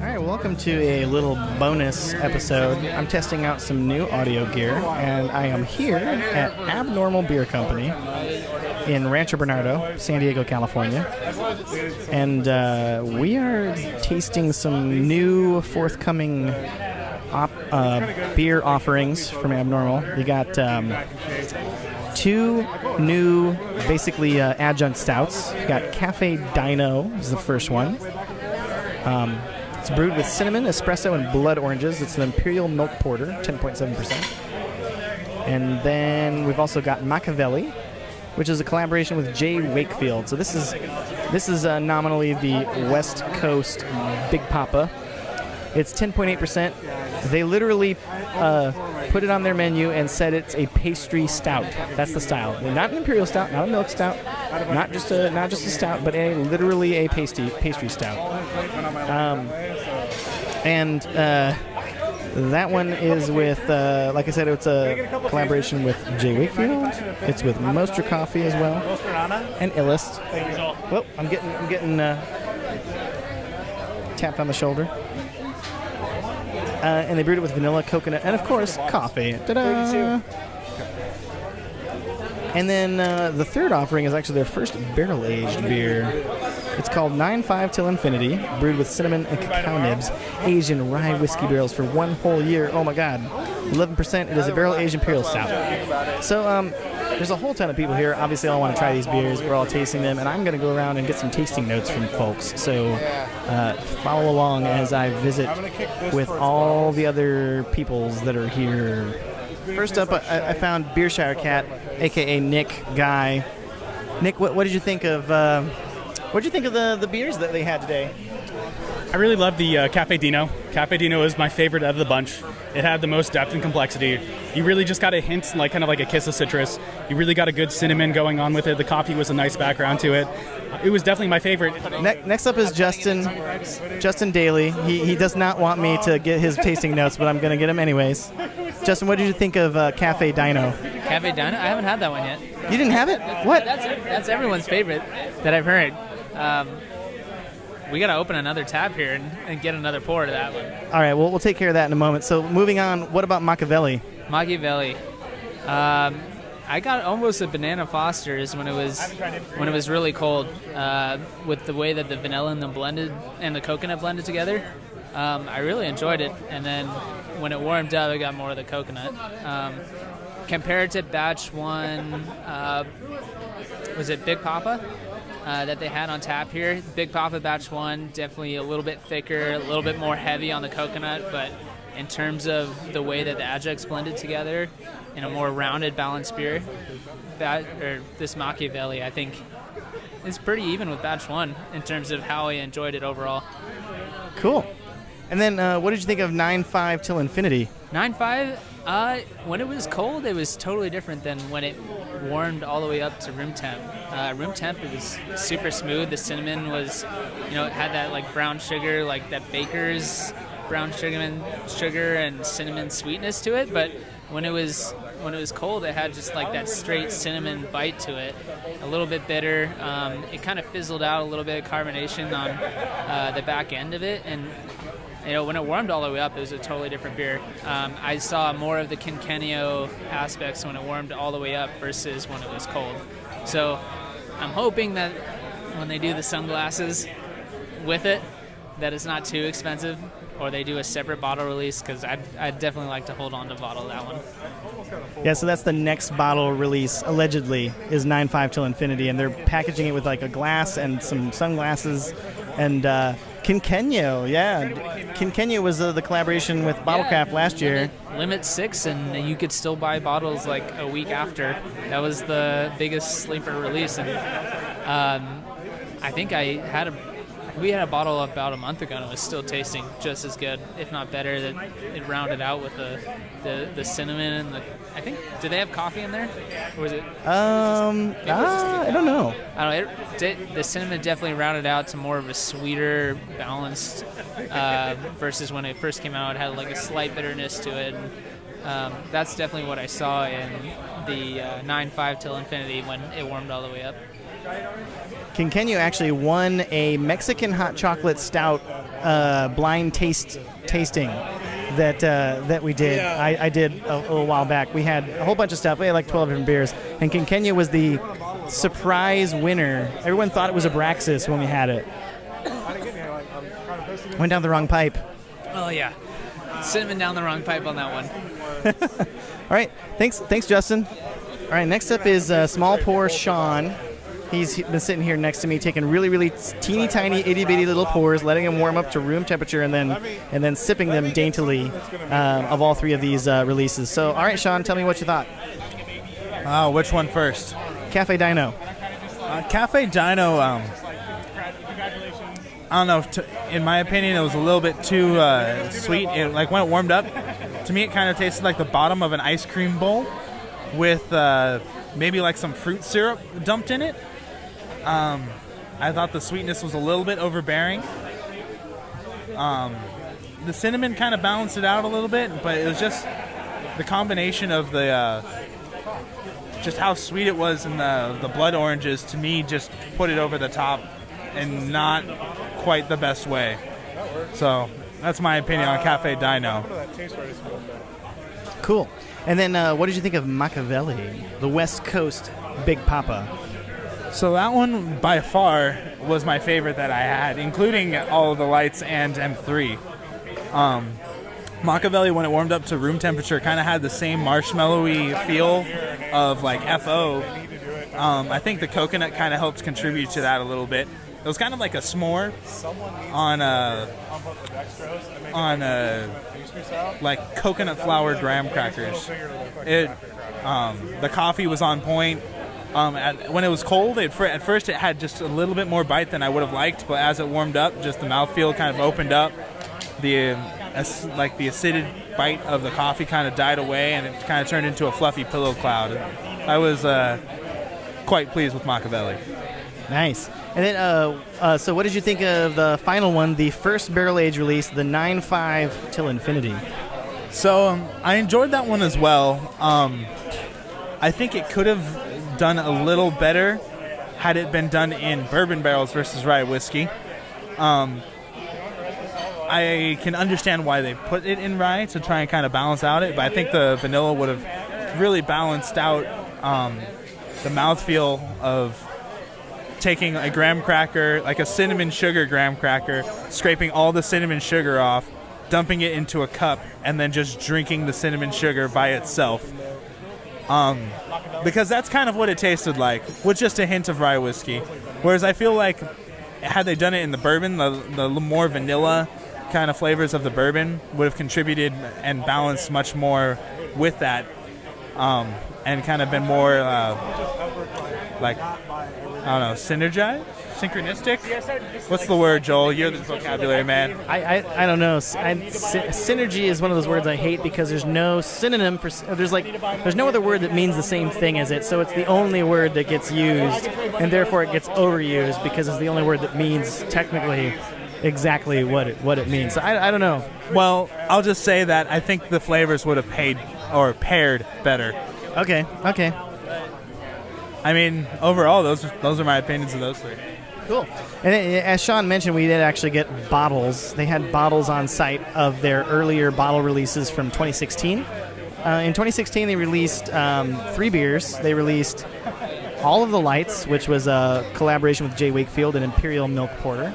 All right, welcome to a little bonus episode. I'm testing out some new audio gear, and I am here at Abnormal Beer Company in Rancho Bernardo, San Diego, California. And we are tasting some new forthcoming beer offerings from Abnormal. You got two new, basically adjunct stouts. You got Cafe Dino is the first one. It's brewed with cinnamon, espresso, and blood oranges. It's an imperial milk porter, 10.7%. And then we've also got Makaveli, which is a collaboration with Jay Wakefield. So this is nominally the West Coast Big Papa. It's 10.8%. They literally put it on their menu and said it's a pastry stout. That's the style. Not an imperial stout, not a milk stout, not just a stout, but literally a pastry stout. That one is with, like I said, it's a collaboration with Jay Wakefield. It's with Moster Coffee as well, and Illust. Well, I'm getting tapped on the shoulder. And they brewed it with vanilla, coconut, and of course, coffee. Ta-da! And then the third offering is actually their first barrel-aged beer. It's called 9.5 Till Infinity, brewed with cinnamon and cacao nibs, aged in rye whiskey barrels for 1 whole year. Oh my God, 11%. It is a barrel-aged imperial stout. So there's a whole ton of people here. Obviously, all want to try these beers. We're all tasting them, and I'm going to go around and get some tasting notes from folks. So follow along as I visit with all the other peoples that are here. First up, I found Beershire Cat, a.k.a. Nick Guy. Nick, what did you think of the beers that they had today? I really love the Cafe Dino. Cafe Dino is my favorite out of the bunch. It had the most depth and complexity. You really just got a hint, kind of like a kiss of citrus. You really got a good cinnamon going on with it. The coffee was a nice background to it. It was definitely my favorite. Next up is Justin Daly. He does not want me to get his tasting notes, but I'm going to get him anyways. Justin, what did you think of Cafe Dino? Cafe Dino? I haven't had that one yet. You didn't have it? What? That's everyone's favorite that I've heard. We got to open another tab here and get another pour to that one. All right, well, we'll take care of that in a moment. So moving on, what about Makaveli? Makaveli. I got almost a Banana Foster's when it was really cold, with the way that the vanilla and the coconut blended together. I really enjoyed it, and then when it warmed up, I got more of the coconut. Compared to batch 1, was it Big Papa that they had on tap here? Big Papa batch 1, definitely a little bit thicker, a little bit more heavy on the coconut, but in terms of the way that the adjuncts blended together in a more rounded, balanced beer, this Makaveli, I think, is pretty even with batch 1 in terms of how I enjoyed it overall. Cool. And then what did you think of 9.5 Till Infinity? 9.5, when it was cold, it was totally different than when it warmed all the way up to room temp. Room temp, it was super smooth. The cinnamon was, it had that brown sugar, that baker's brown sugar and cinnamon sweetness to it. But when it was cold, it had just that straight cinnamon bite to it, a little bit bitter. It kind of fizzled out a little bit of carbonation on the back end of it, and when it warmed all the way up, it was a totally different beer. I saw more of the quinquenio aspects when it warmed all the way up versus when it was cold. So I'm hoping that when they do the sunglasses with it, that it's not too expensive, or they do a separate bottle release, because I'd definitely like to hold on to bottle that one. Yeah, so that's the next bottle release, allegedly, is 9.5 Till Infinity, and they're packaging it with a glass and some sunglasses and quinquenio. Yeah, quinquenio was the collaboration with Bottlecraft last year. Limit 6, and you could still buy bottles a week after. That was the biggest sleeper release, and I think we had a bottle about a month ago, and it was still tasting just as good, if not better. That it rounded out with the cinnamon and I think, do they have coffee in there, or was it? I don't know. The cinnamon definitely rounded out to more of a sweeter, balanced, versus when it first came out, it had a slight bitterness to it. And, that's definitely what I saw in the 9.5 Till Infinity when it warmed all the way up. Quinquenio actually won a Mexican hot chocolate stout blind tasting that we did. I did a little while back. We had a whole bunch of stuff. We had like 12 different beers, and Kenya was the surprise winner. Everyone thought it was Abraxas when we had it. Went down the wrong pipe. Oh yeah, cinnamon down the wrong pipe on that one. All right, thanks, Justin. All right, next up is small pour Sean. He's been sitting here next to me, taking really teeny tiny, itty bitty little pours, letting them warm up to room temperature, and then sipping them daintily of all three of these releases. So, all right, Sean, tell me what you thought. Which one first? Cafe Dino. Cafe Dino. I don't know. In my opinion, it was a little bit too sweet. Like when it warmed up, to me, it kind of tasted like the bottom of an ice cream bowl with maybe like some fruit syrup dumped in it. I thought the sweetness was a little bit overbearing. The cinnamon kind of balanced it out a little bit, but it was just the combination of the just how sweet it was and the blood oranges, to me, just put it over the top and not quite the best way. So that's my opinion on Cafe Dino. Cool. And then what did you think of Makaveli, the West Coast Big Papa? So that one, by far, was my favorite that I had, including all of the lights and M3. Makaveli, when it warmed up to room temperature, kind of had the same marshmallowy feel of like FO. I think the coconut kind of helped contribute to that a little bit. It was kind of like a s'more on like coconut flour graham crackers. The coffee was on point. When it was cold, at first it had just a little bit more bite than I would have liked, but as it warmed up, just the mouthfeel kind of opened up. The acidic bite of the coffee kind of died away, and it kind of turned into a fluffy pillow cloud. I was quite pleased with Makaveli. Nice. And then, so what did you think of the final one, the first barrel age release, the 9.5 Till Infinity? So I enjoyed that one as well. I think it could have done a little better had it been done in bourbon barrels versus rye whiskey. I can understand why they put it in rye to try and kind of balance out it, but I think the vanilla would have really balanced out the mouthfeel of taking a graham cracker, like a cinnamon sugar graham cracker, scraping all the cinnamon sugar off, dumping it into a cup, and then just drinking the cinnamon sugar by itself. Because that's kind of what it tasted like, with just a hint of rye whiskey. Whereas I feel like had they done it in the bourbon, the more vanilla kind of flavors of the bourbon would have contributed and balanced much more with that, and kind of been more synchronistic? What's the word, Joel? You're the vocabulary man. I don't know. Synergy is one of those words I hate because there's no synonym for. There's no other word that means the same thing as it. So it's the only word that gets used, and therefore it gets overused because it's the only word that means technically exactly what it means. So I don't know. Well, I'll just say that I think the flavors would have paired better. Okay. I mean, overall, those are my opinions of those three. Cool. And as Sean mentioned, we did actually get bottles. They had bottles on site of their earlier bottle releases from 2016. In 2016, they released 3 beers. They released All of the Lights, which was a collaboration with Jay Wakefield, an Imperial Milk Porter.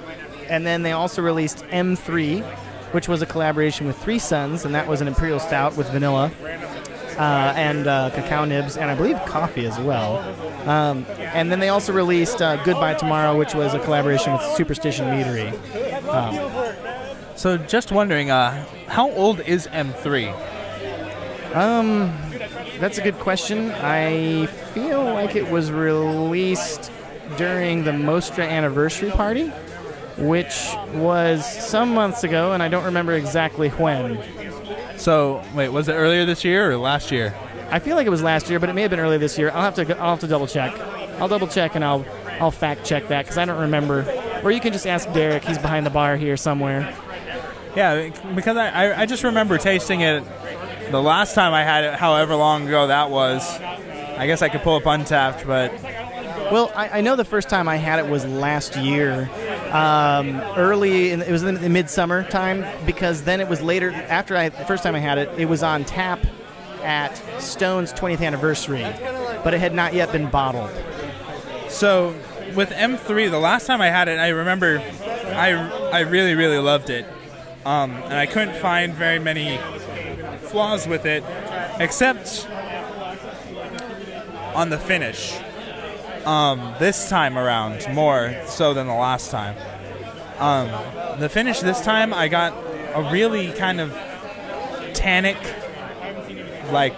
And then they also released M3, which was a collaboration with Three Sons, and that was an Imperial Stout with vanilla. And cacao nibs, and I believe coffee as well. And then they also released Goodbye Tomorrow, which was a collaboration with Superstition Meadery. So just wondering, how old is M3? That's a good question. I feel like it was released during the Mostra anniversary party, which was some months ago, and I don't remember exactly when. So, wait, was it earlier this year or last year? I feel like it was last year, but it may have been earlier this year. I'll have to double check. I'll double check and I'll fact check that because I don't remember. Or you can just ask Derek. He's behind the bar here somewhere. Yeah, because I just remember tasting it the last time I had it, however long ago that was. I guess I could pull up Untapped, but... Well, I know the first time I had it was last year. It was in the midsummer time, because then it was later, after the first time I had it, it was on tap at Stone's 20th anniversary, but it had not yet been bottled. So with M3, the last time I had it, I remember I really, really loved it. And I couldn't find very many flaws with it, except on the finish. This time around, more so than the last time. The finish this time, I got a really kind of tannic, like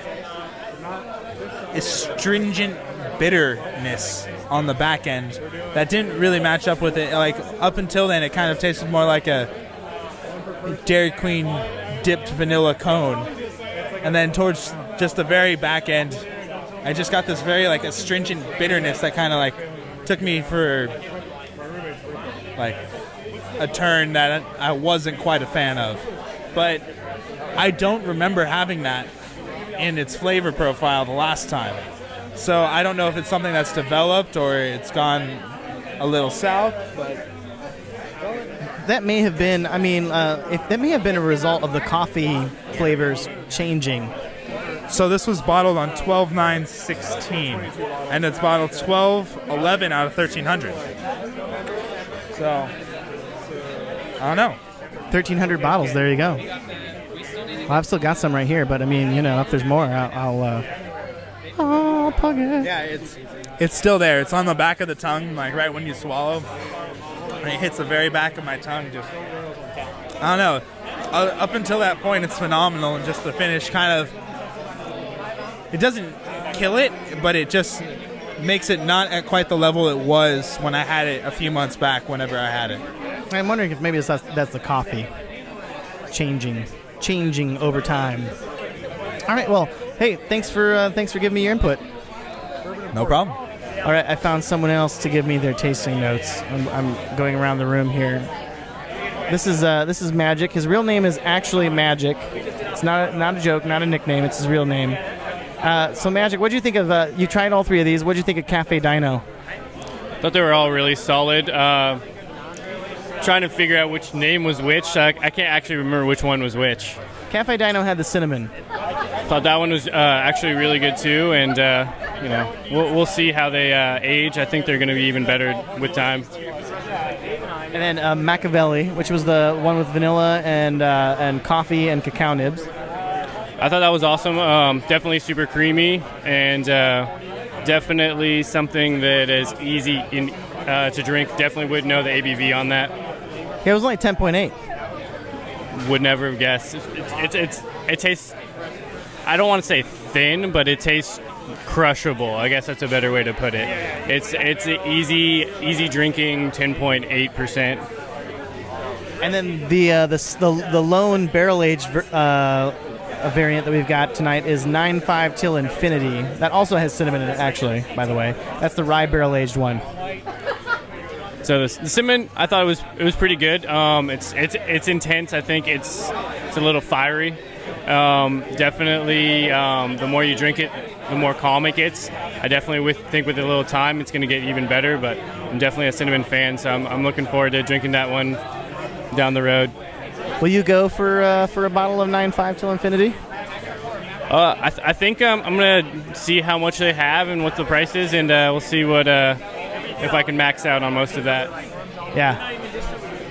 astringent bitterness on the back end that didn't really match up with it. Like up until then, it kind of tasted more like a Dairy Queen dipped vanilla cone, and then towards just the very back end, I just got this very like astringent bitterness that kind of like took me for like a turn that I wasn't quite a fan of. But I don't remember having that in its flavor profile the last time. So I don't know if it's something that's developed or it's gone a little south, but that may have been, if that may have been a result of the coffee flavors changing. So this was bottled on 12/9/16, and it's bottled 12/11 out of 1,300. So, I don't know. 1,300 bottles, there you go. Well, I've still got some right here, but if there's more, I'll plug it. Yeah, it's still there. It's on the back of the tongue, like right when you swallow. And it hits the very back of my tongue. Just, I don't know. Up until that point, it's phenomenal, and just the finish kind of, it doesn't kill it, but it just makes it not at quite the level it was when I had it a few months back, whenever I had it. I'm wondering if maybe that's the coffee changing over time. All right, well, hey, thanks for giving me your input. No problem. All right, I found someone else to give me their tasting notes. I'm going around the room here. This is Magic. His real name is actually Magic. It's not a joke, not a nickname. It's his real name. So Magic, what do you think of? You tried all three of these. What do you think of Cafe Dino? Thought they were all really solid. Trying to figure out which name was which. I can't actually remember which one was which. Cafe Dino had the cinnamon. Thought that one was actually really good too, and we'll see how they age. I think they're going to be even better with time. And then Makaveli, which was the one with vanilla and coffee and cacao nibs. I thought that was awesome. Definitely super creamy, and definitely something that is easy to drink. Definitely would know the ABV on that. Yeah, it was only 10.8. Would never have guessed. It tastes, I don't want to say thin, but it tastes crushable. I guess that's a better way to put it. It's an easy drinking 10.8%. And then the lone barrel aged variant that we've got tonight is 9.5 till infinity. That also has cinnamon in it, actually. By the way, that's the rye barrel aged one. So the cinnamon, I thought it was pretty good. It's intense. I think it's a little fiery. Definitely, the more you drink it, the more calm it gets. I definitely think with a little time, it's going to get even better. But I'm definitely a cinnamon fan, so I'm looking forward to drinking that one down the road. Will you go for a bottle of 9.5 till infinity? I think I'm gonna see how much they have and what the price is, and we'll see what if I can max out on most of that. Yeah.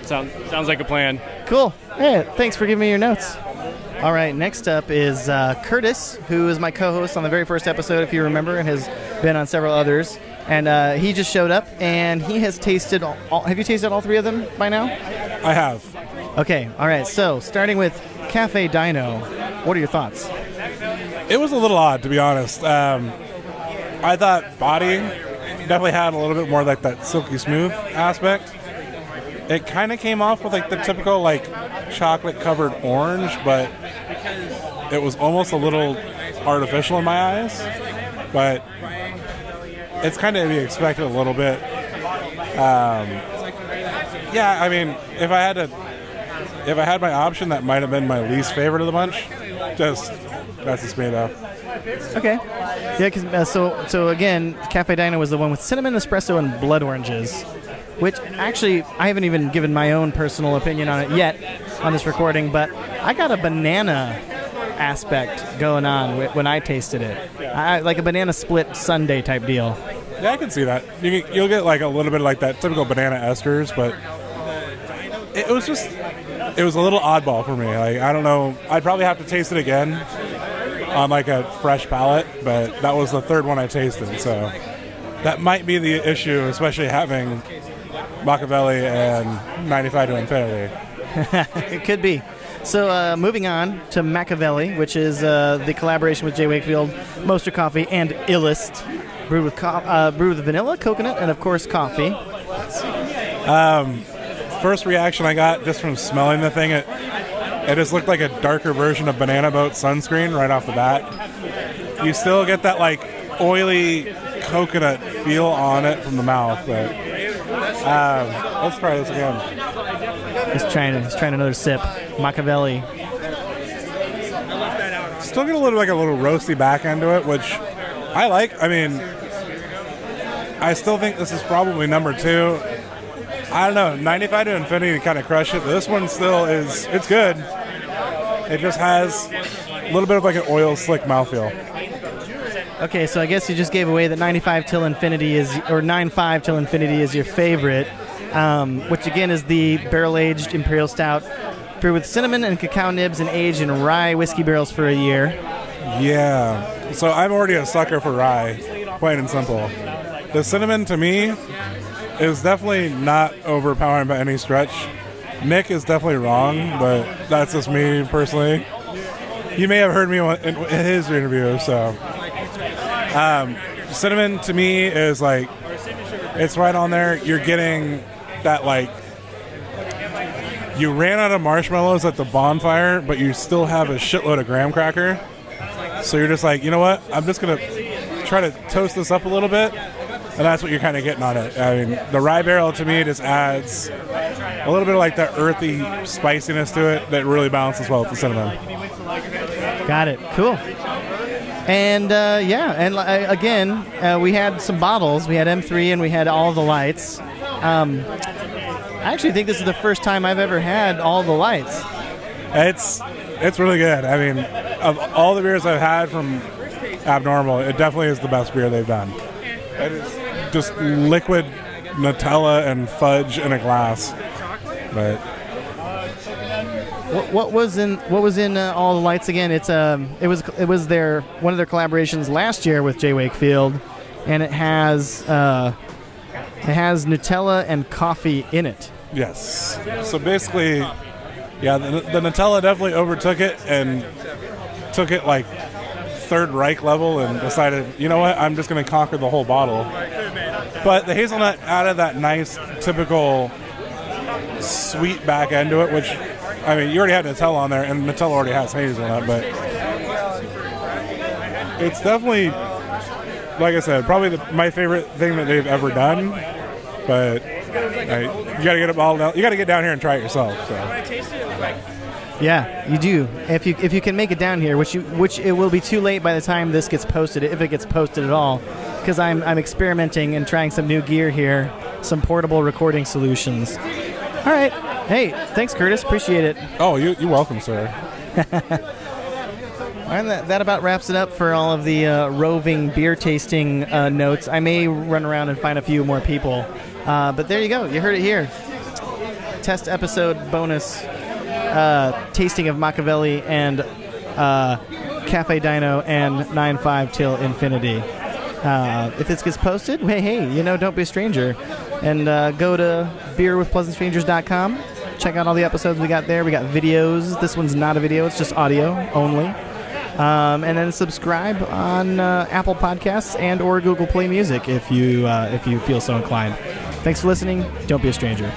Sounds like a plan. Cool. Hey, thanks for giving me your notes. All right, next up is Curtis, who is my co-host on the very first episode, if you remember, and has been on several others. And he just showed up, and he has tasted have you tasted all three of them by now? I have. Okay, all right. So, starting with Cafe Dino, what are your thoughts? It was a little odd, to be honest. I thought body definitely had a little bit more like that silky smooth aspect. It kind of came off with like the typical like chocolate covered orange, but it was almost a little artificial in my eyes. But it's kind of to be expected a little bit. Yeah, I mean, if I had my option, that might have been my least favorite of the bunch. That's just me though. Okay. Yeah, because so again, Cafe Dino was the one with cinnamon, espresso, and blood oranges. which actually I haven't even given my own personal opinion on it yet on this recording, but I got a banana aspect going on when I tasted it. Like a banana split sundae type deal. Yeah, I can see that. You'll get like a little bit of like that typical banana esters, but it was a little oddball for me. Like, I don't know. I'd probably have to taste it again on like a fresh palate, but that was the third one I tasted, so that might be the issue, especially having Makaveli and 95 to Infinity. It could be. So moving on to Makaveli, which is the collaboration with J. Wakefield, Moster Coffee, and Illust, brewed with vanilla, coconut, and of course coffee. First reaction I got just from smelling the thing, it just looked like a darker version of Banana Boat sunscreen right off the bat. You still get that like oily coconut feel on it from the mouth, but let's try this again. He's trying another sip. Makaveli. Still get a little roasty back end to it, which I like. I mean, I still think this is probably number 2. I don't know, 95 to Infinity kind of crushed it. This one still it's good. It just has a little bit of like an oil slick mouthfeel. Okay, so I guess you just gave away that 95 till Infinity or 9.5 till Infinity is your favorite, which again is the barrel-aged Imperial Stout brewed with cinnamon and cacao nibs and aged in rye whiskey barrels for a year. Yeah, so I'm already a sucker for rye, plain and simple. The cinnamon to me is definitely not overpowering by any stretch. Nick is definitely wrong, but that's just me personally. You may have heard me in his interview, so. Cinnamon to me is like, it's right on there. You're getting that like, you ran out of marshmallows at the bonfire, but you still have a shitload of graham cracker. So you're just like, you know what? I'm just going to try to toast this up a little bit. And that's what you're kind of getting on it. I mean, the rye barrel to me just adds a little bit of like that earthy spiciness to it that really balances well with the cinnamon. Got it. Cool. And again, we had some bottles. We had M3 and we had All the Lights. I actually think this is the first time I've ever had All the Lights. It's really good. I mean, of all the beers I've had from Abnormal, it definitely is the best beer they've done. It is just liquid Nutella and fudge in a glass. But what was in All the Lights again? It was one of their collaborations last year with J. Wakefield, and it has Nutella and coffee in it. Yes. So basically, yeah, the Nutella definitely overtook it and took it like Third Reich level and decided, you know what, I'm just going to conquer the whole bottle. But the hazelnut added that nice, typical sweet back end to it, which, I mean, you already had Nutella on there, and Nutella already has hazelnut, but it's definitely, like I said, probably my favorite thing that they've ever done. But you got to get it all down. You got to get down here and try it yourself. So. Yeah, you do. If you can make it down here, which it will be too late by the time this gets posted, if it gets posted at all, because I'm experimenting and trying some new gear here, some portable recording solutions. All right. Hey, thanks, Curtis. Appreciate it. Oh, you're welcome, sir. And that about wraps it up for all of the roving beer tasting notes. I may run around and find a few more people. But there you go. You heard it here. Test episode bonus tasting of Makaveli and Cafe Dino and 9.5 till Infinity. If this gets posted, hey, don't be a stranger. And go to beerwithpleasantstrangers.com. Check out all the episodes we got there. We got videos. This one's not a video. It's just audio only. And then subscribe on Apple Podcasts and or Google Play Music if you feel so inclined. Thanks for listening. Don't be a stranger.